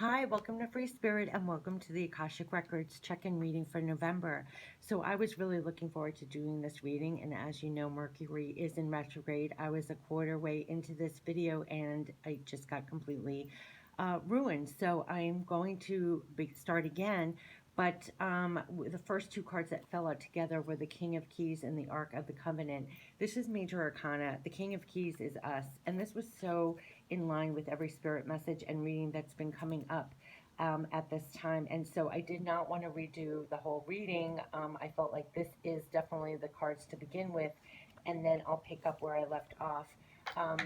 Hi, welcome to Free Spirit and welcome to the Akashic Records check-in reading for November. So I was really looking forward to doing this reading, and as you know, Mercury is in retrograde. I was a quarter way into this video and I just got completely ruined. So I'm going to start again, but the first two cards that fell out together were the King of Keys and the Ark of the Covenant. This is Major Arcana. The King of Keys is us, and this was so in line with every spirit message and reading that's been coming up at this time. And so I did not want to redo the whole reading. I felt like this is definitely the cards to begin with, and then I'll pick up where I left off. Um,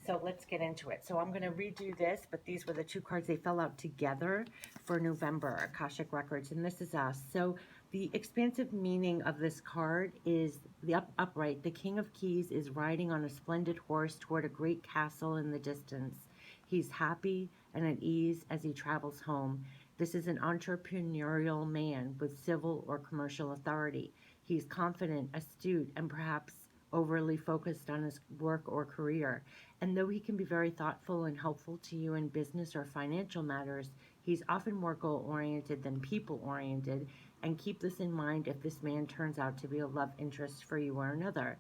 so let's get into it. So I'm going to redo this, but these were the two cards. They fell out together for November, Akashic Records, and this is us. So the expansive meaning of this card is the upright. The King of Keys is riding on a splendid horse toward a great castle in the distance. He's happy and at ease as he travels home. This is an entrepreneurial man with civil or commercial authority. He's confident, astute, and perhaps overly focused on his work or career. And though he can be very thoughtful and helpful to you in business or financial matters, he's often more goal oriented than people oriented. And keep this in mind if this man turns out to be a love interest for you or another.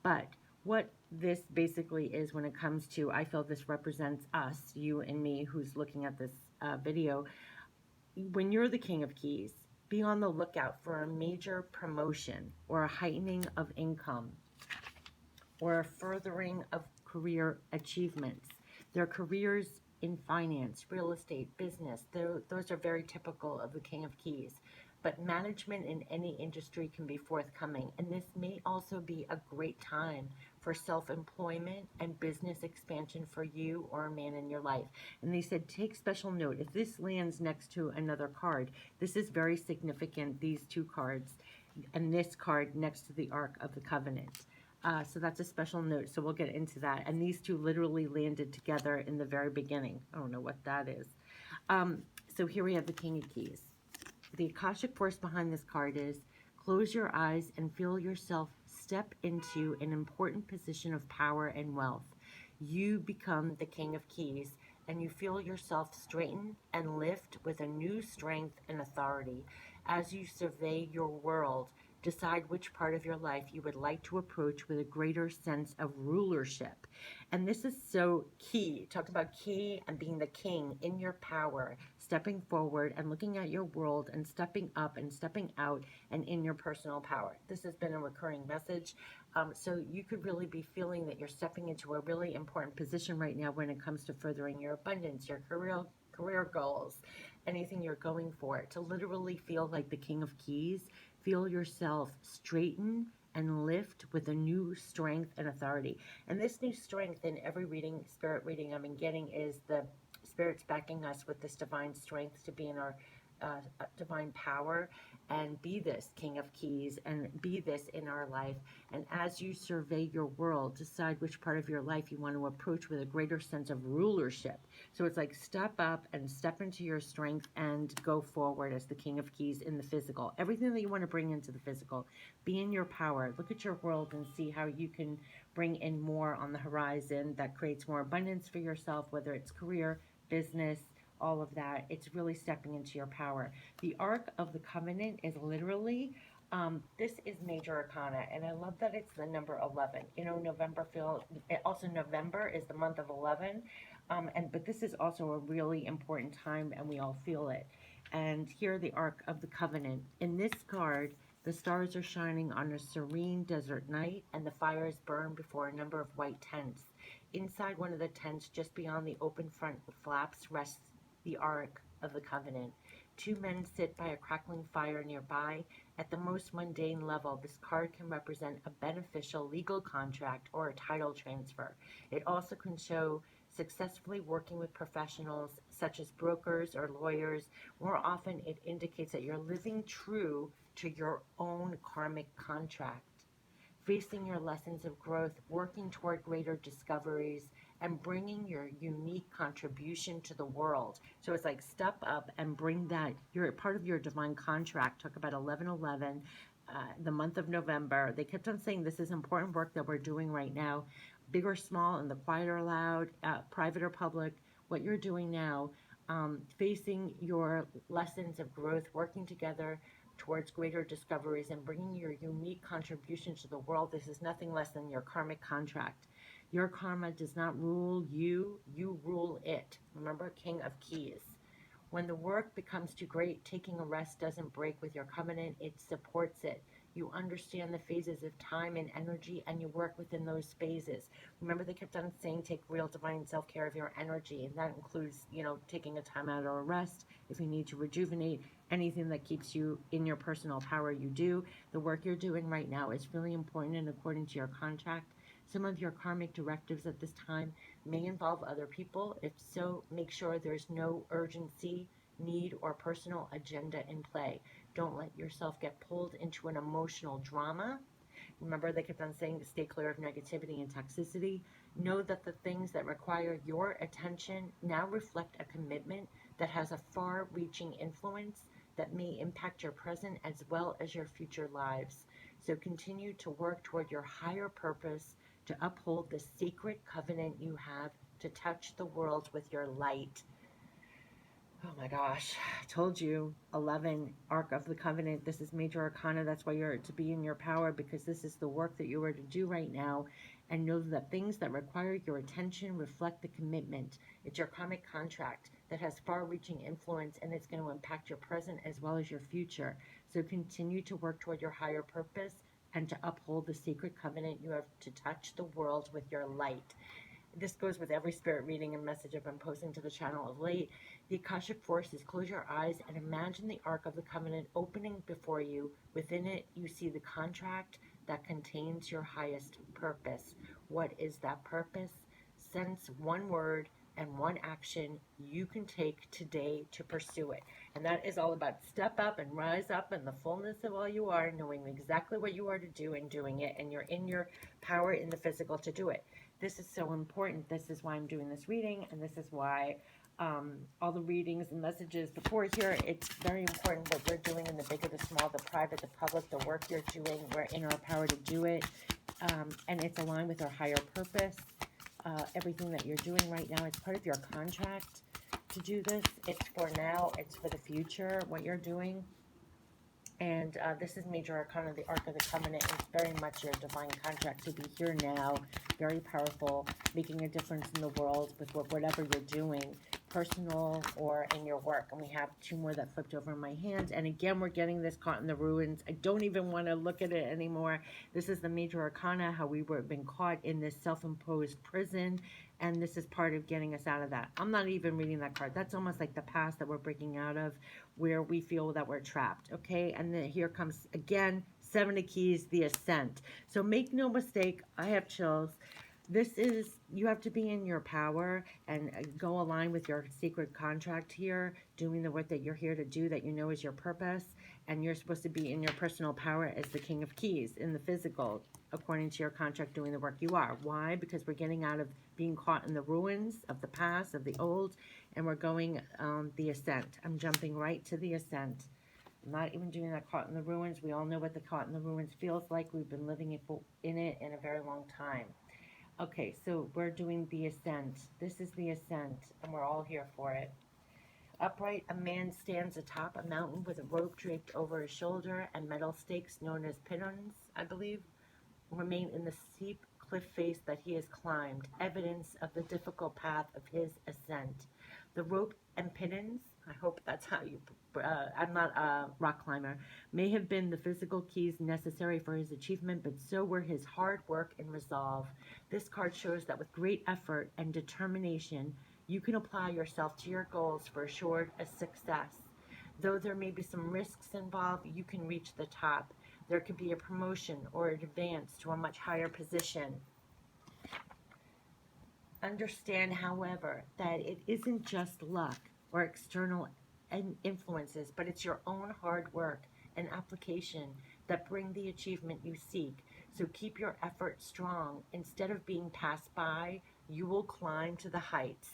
But what this basically is when it comes to, I feel this represents us, you and me, who's looking at this video. When you're the King of Keys, be on the lookout for a major promotion or a heightening of income or a furthering of career achievements. Their careers in finance, real estate, business, those are very typical of the King of Keys. But management in any industry can be forthcoming, and this may also be a great time for self-employment and business expansion for you or a man in your life. And they said, take special note. If this lands next to another card, this is very significant, these two cards, and this card next to the Ark of the Covenant. So that's a special note. So we'll get into that. And these two literally landed together in the very beginning. I don't know what that is. So here we have the King of Keys. The Akashic force behind this card is close your eyes and feel yourself step into an important position of power and wealth. You become the King of Keys and you feel yourself straighten and lift with a new strength and authority. As you survey your world, decide which part of your life you would like to approach with a greater sense of rulership. And this is so key. Talk about key and being the king in your power, stepping forward and looking at your world and stepping up and stepping out and in your personal power. This has been a recurring message. So you could really be feeling that you're stepping into a really important position right now when it comes to furthering your abundance, your career goals, anything you're going for, to literally feel like the King of Keys. Feel yourself straighten and lift with a new strength and authority. And this new strength in every reading, spirit reading I've been getting, is the spirits backing us with this divine strength to be in our divine power and be this King of Keys and be this in our life. And as you survey your world, decide which part of your life you want to approach with a greater sense of rulership. So it's like step up and step into your strength and go forward as the King of Keys in the physical. Everything that you want to bring into the physical, be in your power. Look at your world and see how you can bring in more on the horizon that creates more abundance for yourself, whether it's career, business, all of that. It's really stepping into your power. The Ark of the Covenant is literally, this is Major Arcana, and I love that it's the number 11. You know, also November is the month of 11, but this is also a really important time, and we all feel it. And here, the Ark of the Covenant. In this card, the stars are shining on a serene desert night, and the fires burn before a number of white tents. Inside one of the tents, just beyond the open front flaps, rests the Ark of the Covenant. Two men sit by a crackling fire nearby. At the most mundane level, this card can represent a beneficial legal contract or a title transfer. It also can show successfully working with professionals such as brokers or lawyers. More often, it indicates that you're living true to your own karmic contract, facing your lessons of growth, working toward greater discoveries, and bringing your unique contribution to the world. So it's like step up and bring that. You're part of your divine contract. Talk about 1111, the month of November. They kept on saying this is important work that we're doing right now, big or small, in the quiet or loud, private or public. What you're doing now, facing your lessons of growth, working together towards greater discoveries, and bringing your unique contribution to the world. This is nothing less than your karmic contract. Your karma does not rule you, you rule it. Remember, King of Keys. When the work becomes too great, taking a rest doesn't break with your covenant, it supports it. You understand the phases of time and energy, and you work within those phases. Remember, they kept on saying take real divine self-care of your energy, and that includes, taking a time out or a rest if you need to rejuvenate. Anything that keeps you in your personal power, you do. The work you're doing right now is really important and according to your contract. Some of your karmic directives at this time may involve other people. If so, make sure there's no urgency, need, or personal agenda in play. Don't let yourself get pulled into an emotional drama. Remember, they kept on saying to stay clear of negativity and toxicity. Know that the things that require your attention now reflect a commitment that has a far reaching influence that may impact your present as well as your future lives. So continue to work toward your higher purpose, to uphold the sacred covenant you have to touch the world with your light. Oh my gosh, I told you, 11, Ark of the Covenant. This is Major Arcana. That's why you're to be in your power, because this is the work that you are to do right now. And know that things that require your attention reflect the commitment. It's your karmic contract that has far-reaching influence, and it's going to impact your present as well as your future. So continue to work toward your higher purpose and to uphold the sacred covenant you have to touch the world with your light. This goes with every spirit reading and message I've been posting to the channel of late. The Akashic forces, close your eyes and imagine the Ark of the Covenant opening before you. Within it, you see the contract that contains your highest purpose. What is that purpose? Sense one word and one action you can take today to pursue it. And that is all about step up and rise up in the fullness of all you are, knowing exactly what you are to do and doing it. And you're in your power in the physical to do it. This is so important. This is why I'm doing this reading, and this is why all the readings and messages before here, it's very important what you're doing in the big or the small, the private, the public, the work you're doing. We're in our power to do it, and it's aligned with our higher purpose. Everything that you're doing right now, it's part of your contract to do this. It's for now. It's for the future, what you're doing. And this is Major Arcana, the Ark of the Covenant. It's very much your divine contract to be here now, very powerful, making a difference in the world with whatever you're doing, personal or in your work. And we have two more that flipped over in my hand. And again, we're getting this caught in the ruins. I don't even want to look at it anymore. This is the Major Arcana, how we were been caught in this self-imposed prison. And this is part of getting us out of that. I'm not even reading that card. That's almost like the past that we're breaking out of, where we feel that we're trapped, okay? And then here comes, again, 7 of Keys, the Ascent. So make no mistake, I have chills. This is, you have to be in your power and go align with your sacred contract here, doing the work that you're here to do, that you know is your purpose. And you're supposed to be in your personal power as the King of Keys in the physical, according to your contract, doing the work you are. Why? Because we're getting out of being caught in the ruins of the past, of the old, and we're going the Ascent. I'm jumping right to the Ascent. I'm not even doing that caught in the ruins. We all know what the caught in the ruins feels like. We've been living in it in a very long time. Okay, so we're doing the Ascent. This is the Ascent, and we're all here for it. Upright, a man stands atop a mountain with a rope draped over his shoulder, and metal stakes known as pitons, I believe, remain in the steep cliff face that he has climbed, evidence of the difficult path of his ascent. The rope and pitons, I hope that's how you, I'm not a rock climber, may have been the physical keys necessary for his achievement, but so were his hard work and resolve. This card shows that with great effort and determination, you can apply yourself to your goals for assured success. Though there may be some risks involved, you can reach the top. There could be a promotion or an advance to a much higher position. Understand, however, that it isn't just luck or external influences, but it's your own hard work and application that bring the achievement you seek. So keep your effort strong. Instead of being passed by, you will climb to the heights.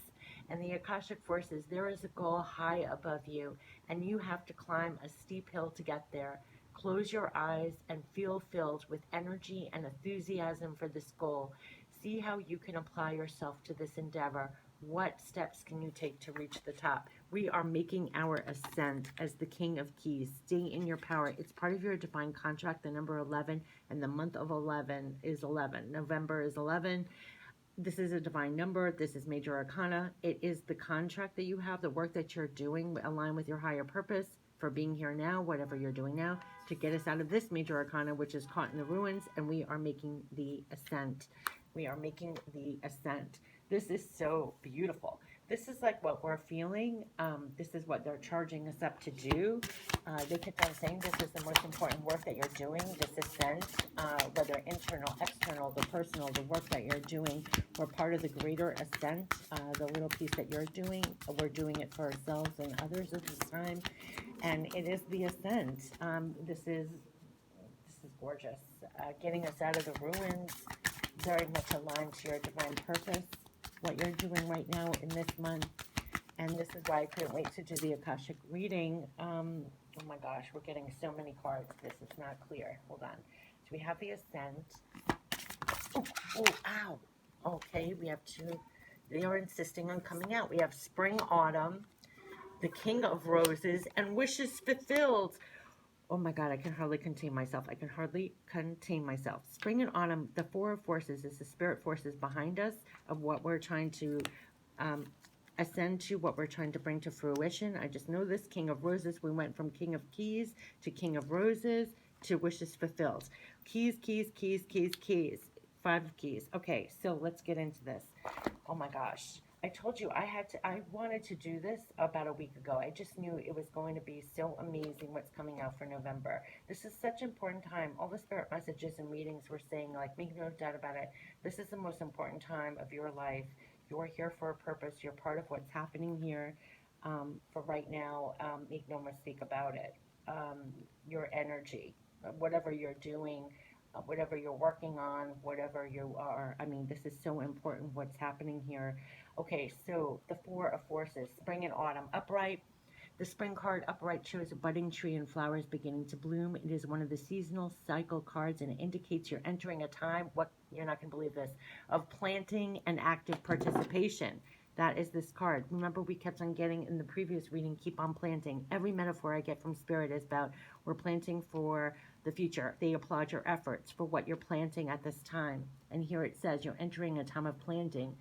And the Akashic forces, there is a goal high above you, and you have to climb a steep hill to get there. Close your eyes and feel filled with energy and enthusiasm for this goal. See how you can apply yourself to this endeavor. What steps can you take to reach the top? We are making our ascent as the King of Keys. Stay in your power. It's part of your divine contract, the number 11, and the month of 11 is 11. November is 11. This is a divine number. This is major arcana. It is the contract that you have, the work that you're doing, align with your higher purpose for being here now, whatever you're doing now, to get us out of this major arcana, which is caught in the ruins, and we are making the ascent. We are making the ascent. This is so beautiful. This is like what we're feeling. This is what they're charging us up to do. They kept on saying this is the most important work that you're doing, this ascent, whether internal, external, the personal, the work that you're doing. We're part of the greater ascent, the little piece that you're doing. We're doing it for ourselves and others at this time. And it is the ascent. This is gorgeous. Getting us out of the ruins, very much aligned to your divine purpose, what you're doing right now in this month. And this is why I couldn't wait to do the Akashic reading. Oh my gosh, we're getting so many cards. This is not clear. Hold on. So we have the Ascent. Oh, ow. Okay, we have two. They are insisting on coming out. We have Spring, Autumn, the King of Roses, and Wishes Fulfilled. Oh my God, I can hardly contain myself. I can hardly contain myself. Spring and Autumn, the Four of Forces is the spirit forces behind us of what we're trying to ascend to, what we're trying to bring to fruition. I just know this King of Roses. We went from King of Keys to King of Roses to Wishes Fulfilled. Keys, keys, keys, keys, keys. 5 of Keys. Okay, so let's get into this. Oh my gosh. I told you I wanted to do this about a week ago. I just knew it was going to be so amazing what's coming out for November. This is such an important time. All the spirit messages and readings were saying, like, make no doubt about it. This is the most important time of your life. You're here for a purpose. You're part of what's happening here for right now. Make no mistake about it. Your energy, whatever you're doing, whatever you're working on, whatever you are. I mean, this is so important what's happening here. Okay, so the Four of Forces, Spring and Autumn, upright. The Spring card upright shows a budding tree and flowers beginning to bloom. It is one of the seasonal cycle cards and it indicates you're entering a time, what you're not going to believe this, of planting and active participation. That is this card. Remember, we kept on getting in the previous reading, keep on planting. Every metaphor I get from Spirit is about we're planting for the future. They applaud your efforts for what you're planting at this time. And here it says you're entering a time of planting.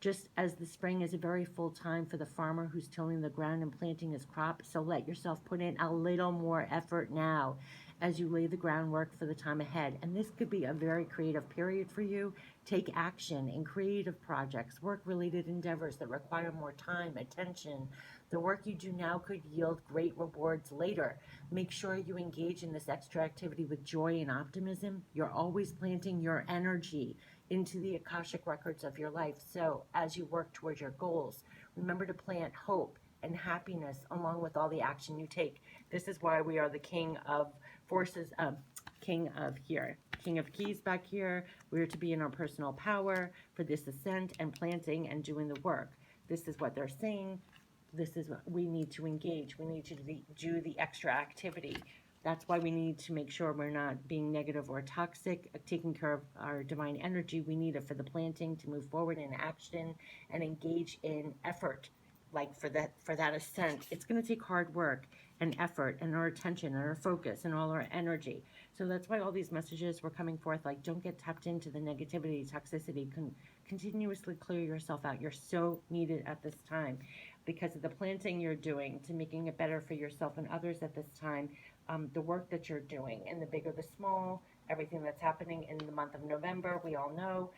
Just as the spring is a very full time for the farmer who's tilling the ground and planting his crop, so let yourself put in a little more effort now as you lay the groundwork for the time ahead. And this could be a very creative period for you. Take action in creative projects, work-related endeavors that require more time, attention. The work you do now could yield great rewards later. Make sure you engage in this extra activity with joy and optimism. You're always planting your energy into the Akashic records of your life. So as you work towards your goals, remember to plant hope and happiness along with all the action you take. This is why we are the King of Forces, King of here. King of Keys back here. We are to be in our personal power for this ascent and planting and doing the work. This is what they're saying. This is what we need to engage. We need to do the extra activity. That's why we need to make sure we're not being negative or toxic, taking care of our divine energy. We need it for the planting to move forward in action and engage in effort. Like for that ascent, it's going to take hard work and effort and our attention and our focus and all our energy. So that's why all these messages were coming forth, like don't get tapped into the negativity, toxicity. Continuously clear yourself out. You're so needed at this time because of the planting you're doing to making it better for yourself and others at this time. The work that you're doing, and the big or the small, everything that's happening in the month of November, we all know.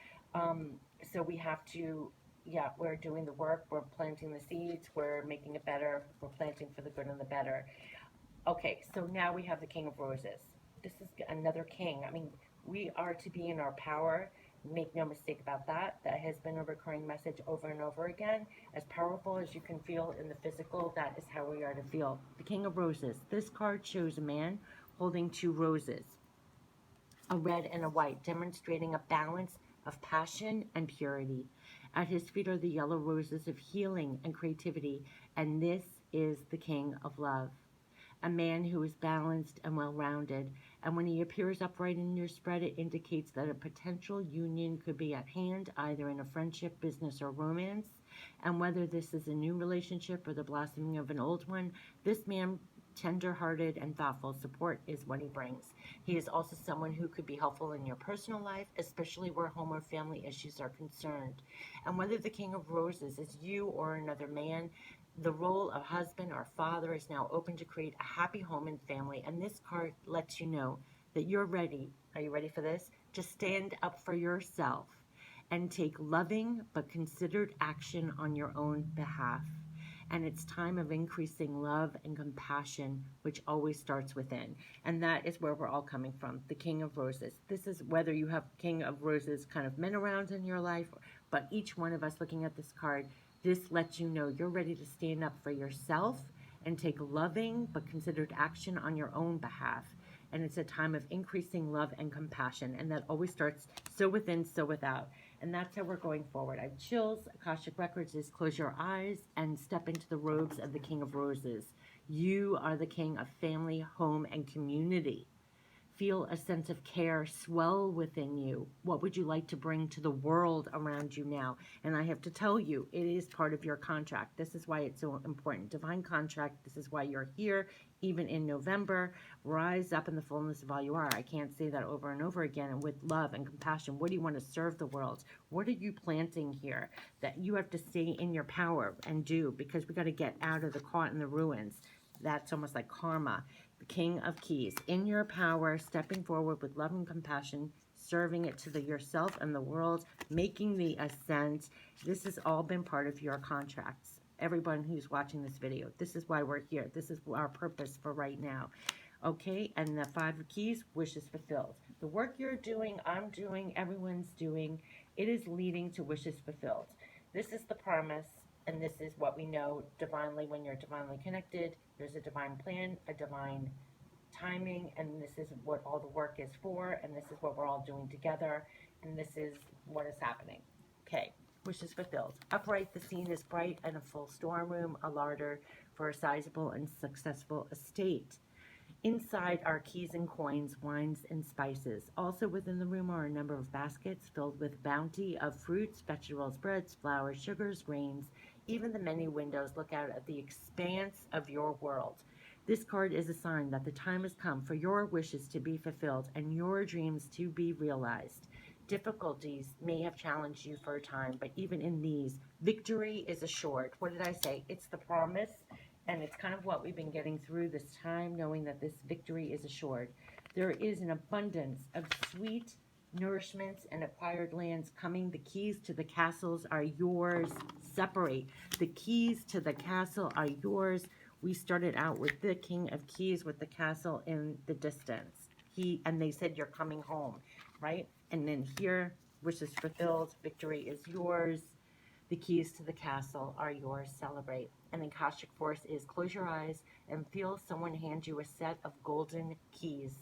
So we have to, yeah, we're doing the work, we're planting the seeds, we're making it better, we're planting for the good and the better. Okay, so now we have the King of Roses. This is another king. I mean, we are to be in our power. Make no mistake about that. That has been a recurring message over and over again. As powerful as you can feel in the physical, that is how we are to feel. The King of Roses. This card shows a man holding 2 roses, a red and a white, demonstrating a balance of passion and purity. At his feet are the yellow roses of healing and creativity, and this is the King of Love. A man who is balanced and well-rounded, and when he appears upright in your spread, it indicates that a potential union could be at hand, either in a friendship, business, or romance. And whether this is a new relationship or the blossoming of an old one, this man, tender-hearted and thoughtful support is what he brings. He is also someone who could be helpful in your personal life, especially where home or family issues are concerned. And whether the King of Roses is you or another man, the role of husband or father is now open to create a happy home and family. And this card lets you know that you're ready. Are you ready for this? To stand up for yourself and take loving but considered action on your own behalf. And it's time of increasing love and compassion, which always starts within. And that is where we're all coming from, the King of Roses. This is whether you have King of Roses kind of men around in your life, but each one of us looking at this card, this lets you know you're ready to stand up for yourself and take loving but considered action on your own behalf. And it's a time of increasing love and compassion. And that always starts so within, so without. And that's how we're going forward. I have chills. Akashic Records is close your eyes and step into the robes of the King of Roses. You are the king of family, home, and community. Feel a sense of care swell within you. What would you like to bring to the world around you now? And I have to tell you, it is part of your contract. This is why it's so important. Divine contract. This is why you're here, even in November. Rise up in the fullness of all you are. I can't say that over and over again. And with love and compassion, what do you want to serve the world? What are you planting here that you have to stay in your power and do? Because we got to get out of the caught in the ruins. That's almost like karma. The King of Keys, in your power, stepping forward with love and compassion, serving it to yourself and the world, making the ascent. This has all been part of your contracts. Everyone who's watching this video, this is why we're here. This is our purpose for right now. Okay, and the Five of Keys, wishes fulfilled. The work you're doing, I'm doing, everyone's doing, it is leading to wishes fulfilled. This is the promise. And this is what we know divinely when you're divinely connected. There's a divine plan, a divine timing, and this is what all the work is for, and this is what we're all doing together, and this is what is happening. Okay, wishes fulfilled. Upright, the scene is bright and a full storeroom, a larder for a sizable and successful estate. Inside are keys and coins, wines and spices. Also within the room are a number of baskets filled with bounty of fruits, vegetables, breads, flours, sugars, grains. Even the many windows look out at the expanse of your world. This card is a sign that the time has come for your wishes to be fulfilled and your dreams to be realized. Difficulties may have challenged you for a time, but even in these, victory is assured. What did I say? It's the promise. And it's kind of what we've been getting through this time, knowing that this victory is assured. There is an abundance of sweet nourishments and acquired lands coming. The keys to the castles are yours. Separate. The keys to the castle are yours. We started out with the King of Keys with the castle in the distance. And they said you're coming home, right? And then here, wishes fulfilled, victory is yours. The keys to the castle are yours. Celebrate. And the Akashic force is close your eyes and feel someone hand you a set of golden keys.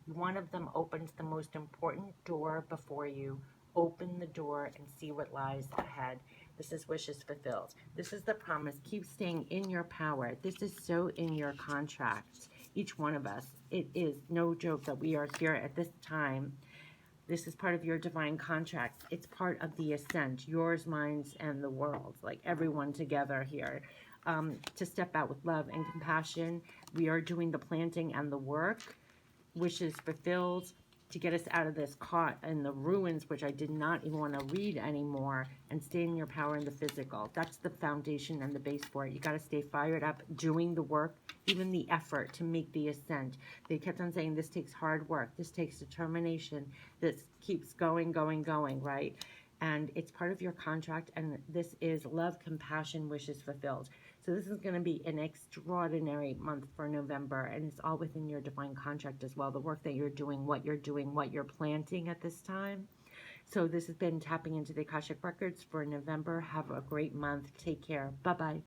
One of them opens the most important door before you. Open the door and see what lies ahead. This is wishes fulfilled. This is the promise. Keep staying in your power. This is so in your contract. Each one of us. It is no joke that we are here at this time. This is part of your divine contract. It's part of the ascent, yours, mine, and the world, like everyone together here. To step out with love and compassion. We are doing the planting and the work. Wishes fulfilled to get us out of this caught in the ruins, which I did not even want to read anymore, and stay in your power in the physical. That's the foundation and the base for it. You got to stay fired up, doing the work, even the effort to make the ascent. They kept on saying this takes hard work, this takes determination, this keeps going, right? And it's part of your contract, and this is love, compassion, wishes fulfilled. So this is going to be an extraordinary month for November, and it's all within your divine contract as well. The work that you're doing, what you're planting at this time. So this has been tapping into the Akashic Records for November. Have a great month. Take care. Bye-bye.